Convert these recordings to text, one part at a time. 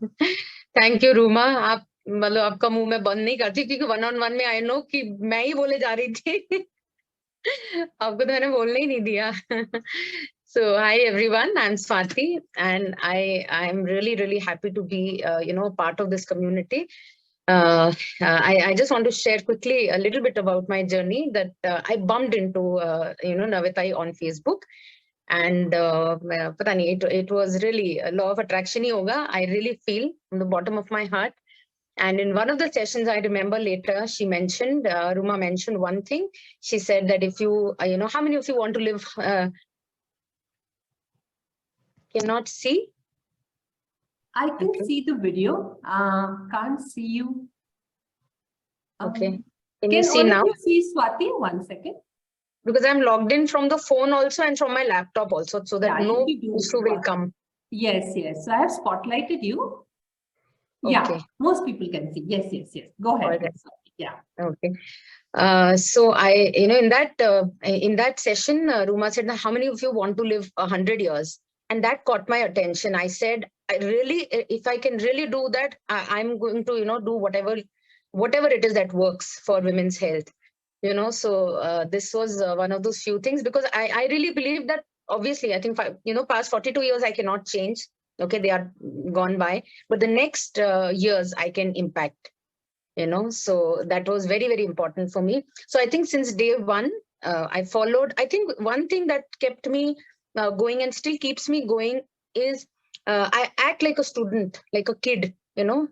Thank you Ruma. आप मतलब आपका मुंह मैं बंद नहीं करती, क्योंकि वन ऑन वन में आई नो कि मैं ही बोले जा रही थी। आपको तो मैंने बोलने ही नहीं दिया। So hi everyone, I'm Swati, and I'm really happy to be part of this community. I just want to share quickly a little bit about my journey that I bumped into Navitae on Facebook, and पता नहीं, it was really a law of attraction ही होगा. I really feel from the bottom of my heart. And in one of the sessions, I remember later, she mentioned, Ruma mentioned one thing. She said that if you, how many of you want to live, cannot see? I can Okay. see the video. Can't see you. Okay. Can you Can see all now? of you see Swati? 1 second. Because I'm logged in from the phone also and from my laptop also, so that Yeah, no you do issue will come. Yes. So I have spotlighted you. Yeah, Okay. most people can see. Yes. Go ahead. All right. Yeah. Okay. So I, in that session, Ruma said, how many of you want to live 100 years? And that caught my attention. I said, if I can really do that, I'm going to, do whatever it is that works for women's health. So this was one of those few things, because I really believe that, obviously, I think, past 42 years, I cannot change. Okay, they are gone by, but the next years I can impact. So that was very important for me. So I think since day one, I followed. I think one thing that kept me going and still keeps me going is I act like a student, like a kid. And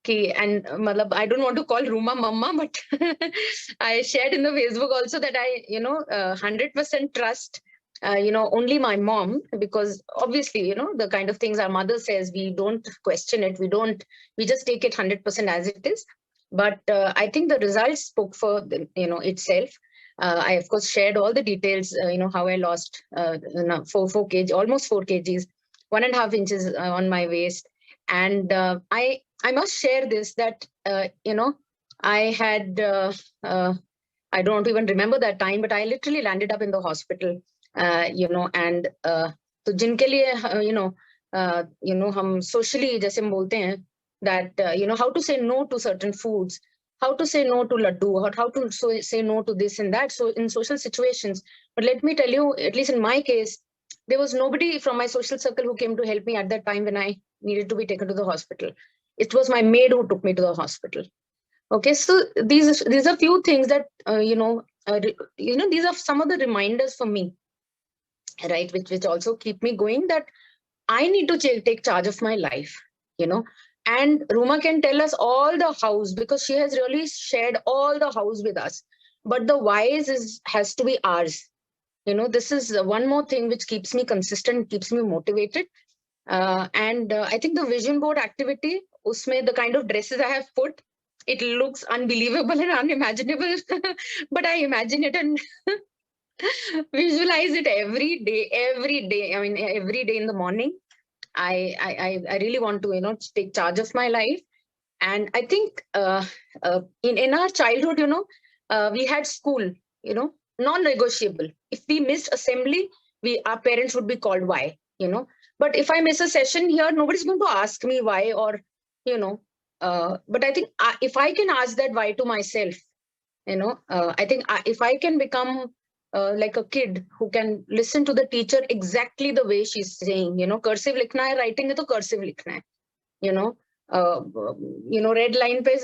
I don't want to call Ruma mama, but I shared in the Facebook also that I 100% trust only my mom, because obviously the kind of things our mother says, we don't question it, we just take it 100% as it is. But I think the results spoke for itself. I of course shared all the details, how I lost 4 kg, almost 4 kgs, 1.5 inches on my waist. And I must share this, that I had I don't even remember that time, but I literally landed up in the hospital. And तो जिनके लिए हम socially जैसे हम बोलते हैं that how to say no to certain foods, how to say no to laddu, or how to say no to this and that. So in social situations, but let me tell you, at least in my case, there was nobody from my social circle who came to help me at that time when I needed to be taken to the hospital. It was my maid who took me to the hospital. Okay, so these are few things that these are some of the reminders for me, right, which also keep me going, that I need to take charge of my life. And Ruma can tell us all the hows, because she has really shared all the hows with us. But the whys has to be ours. This is one more thing which keeps me consistent, keeps me motivated. And I think the vision board activity, usme the kind of dresses I have put, it looks unbelievable and unimaginable, but I imagine it and visualize it every day. I mean, every day in the morning, I really want to, take charge of my life. And I think in our childhood, we had school, non-negotiable. If we missed assembly, our parents would be called why, But if I miss a session here, nobody's going to ask me why, or, but I think if I can ask that why to myself, I think if I can become like a kid who can listen to the teacher exactly the way she's saying, cursive likhna hai, writing hai to cursive likhna hai, red line pe,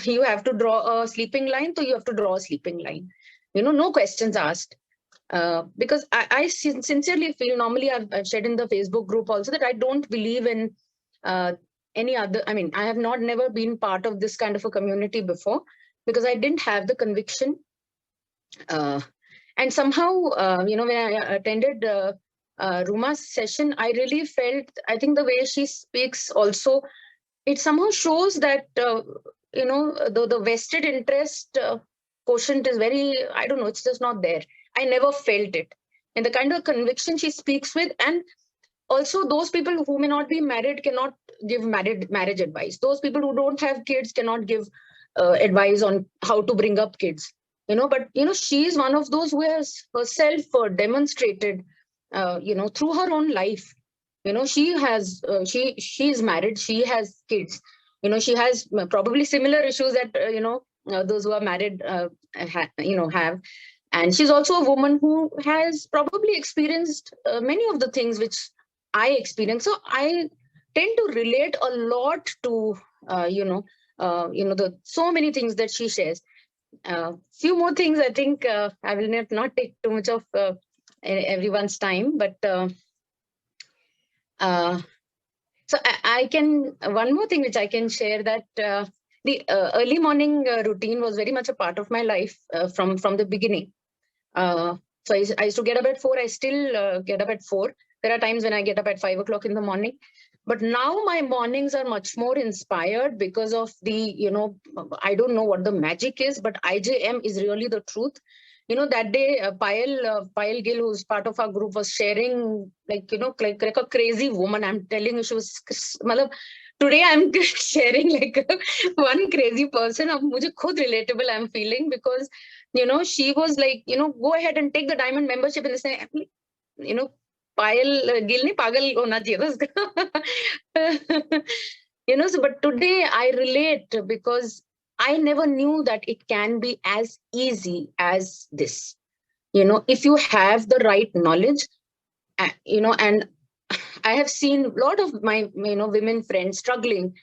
you have to draw a sleeping line, so you have to draw a sleeping line, no questions asked. Because I sincerely feel, normally I've shared in the Facebook group also, that I don't believe in any other, I mean, I have never been part of this kind of a community before, because I didn't have the conviction. And somehow, when I attended Ruma's session, I really felt, I think the way she speaks also, it somehow shows that, the vested interest quotient is very, I don't know, it's just not there. I never felt it. And the kind of conviction she speaks with, and also those people who may not be married cannot give marriage advice. Those people who don't have kids cannot give advice on how to bring up kids. But she is one of those who has herself demonstrated, through her own life, She has, she's married, she has kids, she has probably similar issues that, those who are married, have. And she's also a woman who has probably experienced many of the things which I experienced. So I tend to relate a lot to, the so many things that she shares. Few more things, I think I will not take too much of everyone's time, but so I can, one more thing which I can share, that the early morning routine was very much a part of my life from the beginning. So I used to get up at 4. I still get up at 4. There are times when I get up at 5 o'clock in the morning. But now my mornings are much more inspired because of the, I don't know what the magic is, but IJM is really the truth. That day, Payal Gill, who's part of our group, was sharing, like a crazy woman. I'm telling you, she was, today I'm sharing like one crazy person. Mujhe khud relatable I'm feeling, because, she was like, go ahead and take the diamond membership. And say, Payal Gill ne pagal hona chahiye uska. So, but today I relate because I never knew that it can be as easy as this. If you have the right knowledge, and I have seen a lot of my, women friends struggling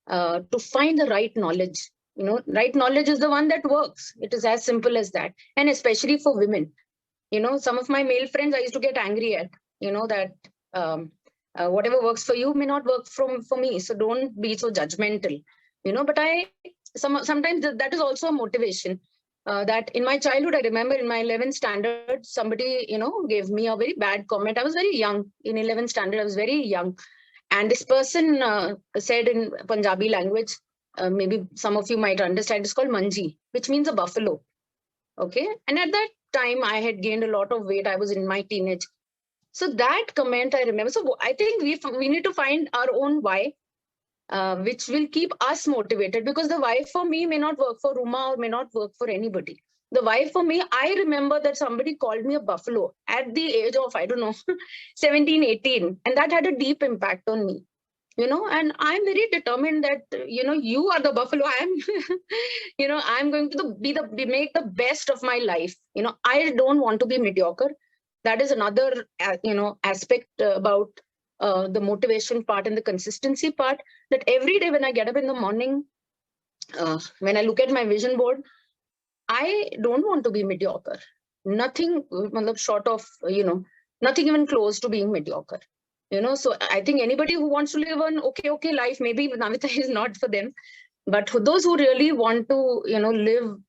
to find the right knowledge. Right knowledge is the one that works. It is as simple as that. And especially for women, some of my male friends I used to get angry at, that whatever works for you may not work for me. So don't be so judgmental, but sometimes that is also a motivation. That in my childhood, I remember in my 11th standard, somebody, gave me a very bad comment. I was very young. In 11th standard, I was very young. And this person said in Punjabi language, maybe some of you might understand, it's called manji, which means a buffalo. Okay. And at that time, I had gained a lot of weight. I was in my teenage. So that comment I remember. So I think we need to find our own why, which will keep us motivated, because the why for me may not work for Ruma or may not work for anybody. The why for me, I remember that somebody called me a buffalo at the age of, I don't know, 17, 18. And that had a deep impact on me. And I'm very determined that, you are the buffalo. I'm going to make the best of my life. I don't want to be mediocre. That is another, aspect about the motivation part and the consistency part, that every day when I get up in the morning, when I look at my vision board, I don't want to be mediocre. Nothing short of, nothing even close to being mediocre. So I think anybody who wants to live an okay life, maybe Navitae is not for them. But for those who really want to, live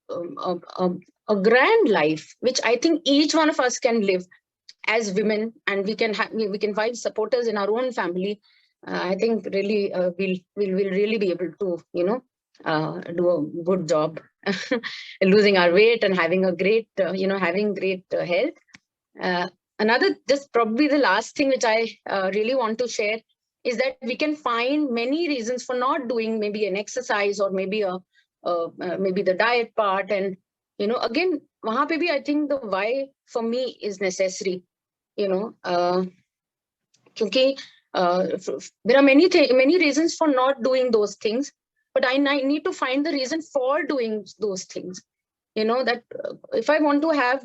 a grand life, which I think each one of us can live as women, and we can find supporters in our own family. I think really we'll really be able to, do a good job, losing our weight and having a great, having great health. Another, just probably the last thing which I really want to share is that we can find many reasons for not doing maybe an exercise, or maybe maybe the diet part. And, again, wahan pe bhi I think the why for me is necessary, because there are many reasons for not doing those things, but I need to find the reason for doing those things. That if I want to have,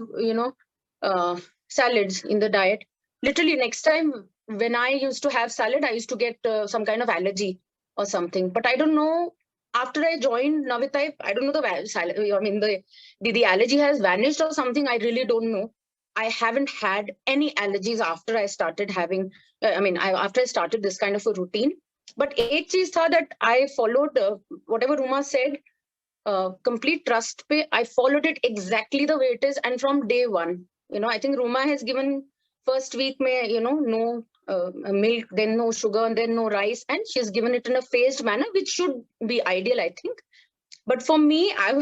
salads in the diet, literally next time when I used to have salad, I used to get some kind of allergy or something. But I don't know, after I joined Navitae, I don't know the allergy has vanished or something. I really don't know. I haven't had any allergies after I started having, after I started this kind of a routine. But एक चीज था that I followed whatever Ruma said, complete trust pe. I followed it exactly the way it is, and from day one, I think Ruma has given first week mein, no milk, then no sugar, and then no rice, and she's given it in a phased manner, which should be ideal, I think. But for me, I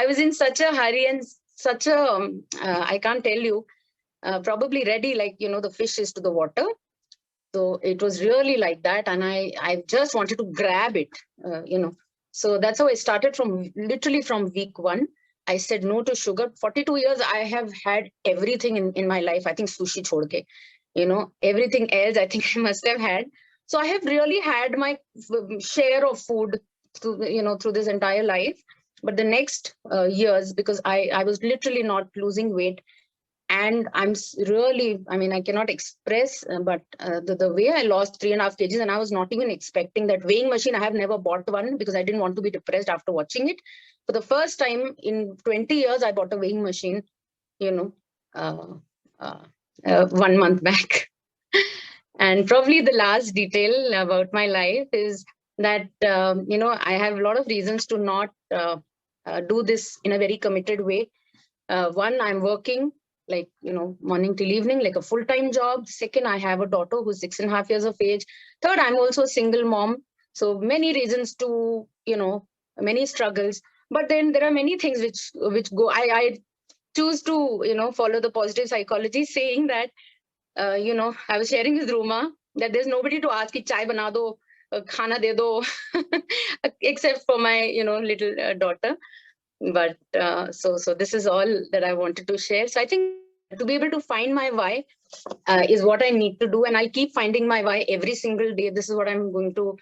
was in such a hurry and such a I can't tell you, probably ready like the fish is to the water. So it was really like that, and I just wanted to grab it, So that's how I started, from literally from week 1. I said no to sugar. 42 years I have had everything in my life. I think sushi chhod ke. everything else I think I must have had. So I have really had my share of food through this entire life. But the next years, because I was literally not losing weight, and really, I cannot express, but the way I lost 3.5 kgs, and I was not even expecting that weighing machine. I have never bought one because I didn't want to be depressed after watching it. For the first time in 20 years, I bought a weighing machine, uh, 1 month back. And probably the last detail about my life is that, I have a lot of reasons to not do this in a very committed way. One, I'm working like, morning till evening, like a full-time job. Second, I have a daughter who's 6.5 years of age. Third, I'm also a single mom. So many reasons to, many struggles. But then there are many things which go, I choose to, follow the positive psychology, saying that, I was sharing with Ruma that there's nobody to ask, ki chai bana do, khana de do, except for my, little daughter. But so this is all that I wanted to share. So I think to be able to find my why is what I need to do. And I'll keep finding my why every single day. This is what I'm going to,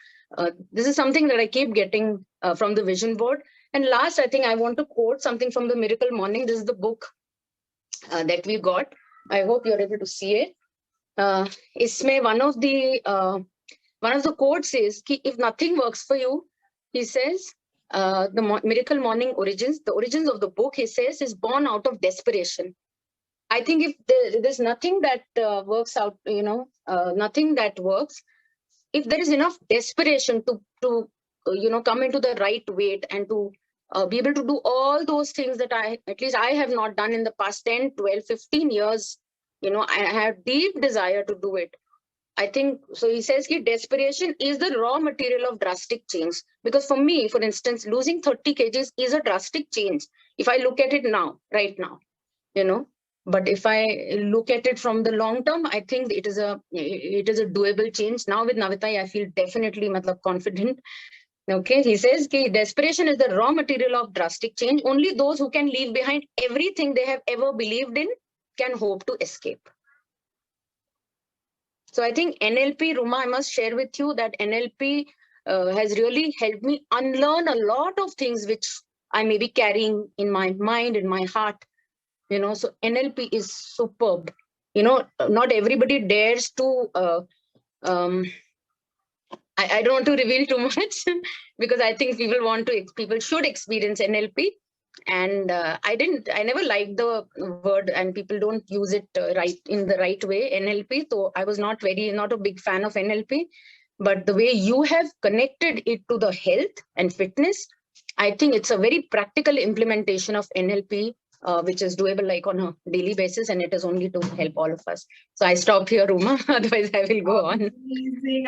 this is something that I keep getting from the vision board. And last, I think I want to quote something from the Miracle Morning. This is the book that we got. I hope you're able to see it. Isme one of the quotes is, if nothing works for you, he says, the Miracle Morning origins, the origins of the book, he says, is born out of desperation. I think if there's nothing that works out, nothing that works, if there is enough desperation to come into the right weight and to be able to do all those things that at least I have not done in the past 10, 12, 15 years, I have deep desire to do it. I think, so he says desperation is the raw material of drastic change. Because for me, for instance, losing 30 kgs is a drastic change. If I look at it now, right now, but if I look at it from the long term, I think it is a doable change. Now with Navitae, I feel definitely confident. Okay, he says desperation is the raw material of drastic change. Only those who can leave behind everything they have ever believed in can hope to escape. So I think NLP, Ruma, I must share with you that NLP has really helped me unlearn a lot of things which I may be carrying in my mind, in my heart. So NLP is superb. Not everybody dares to, I don't want to reveal too much because I think people should experience NLP. And I never liked the word, and people don't use it right in the right way, NLP. So I was not a big fan of NLP. But the way you have connected it to the health and fitness, I think it's a very practical implementation of NLP, which is doable like on a daily basis, and it is only to help all of us. So I stop here, Ruma. Otherwise, I will go on. Amazing.